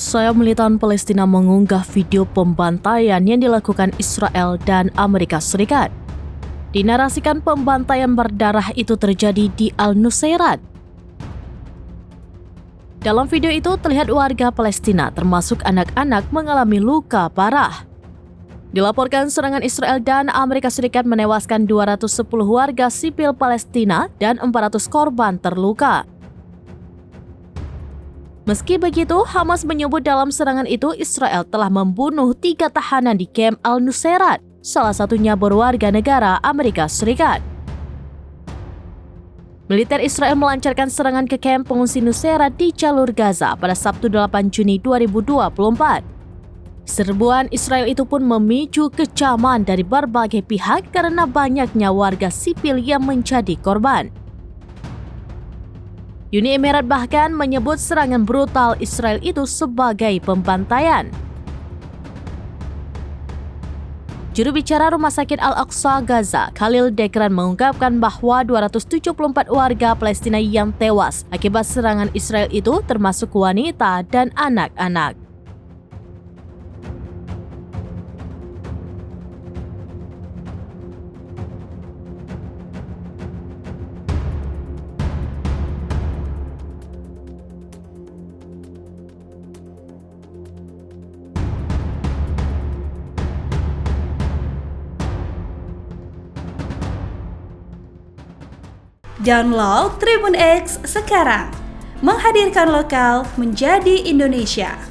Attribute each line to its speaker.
Speaker 1: Sayap militan Palestina mengunggah video pembantaian yang dilakukan Israel dan Amerika Serikat. Dinarasikan pembantaian berdarah itu terjadi di Al-Nusairat. Dalam video itu terlihat warga Palestina termasuk anak-anak mengalami luka parah. Dilaporkan serangan Israel dan Amerika Serikat menewaskan 210 warga sipil Palestina dan 400 korban terluka. Meski begitu, Hamas menyebut dalam serangan itu Israel telah membunuh 3 tahanan di kamp Al-Nusairat, salah satunya berwarga negara Amerika Serikat. Militer Israel melancarkan serangan ke kamp pengungsi Nusairat di jalur Gaza pada Sabtu 8 Juni 2024. Serbuan Israel itu pun memicu kecaman dari berbagai pihak karena banyaknya warga sipil yang menjadi korban. Uni Emirat bahkan menyebut serangan brutal Israel itu sebagai pembantaian. Juru bicara Rumah Sakit Al-Aqsa Gaza, Khalil Dekran mengungkapkan bahwa 274 warga Palestina yang tewas akibat serangan Israel itu termasuk wanita dan anak-anak.
Speaker 2: Download Tribun X sekarang, menghadirkan lokal menjadi Indonesia.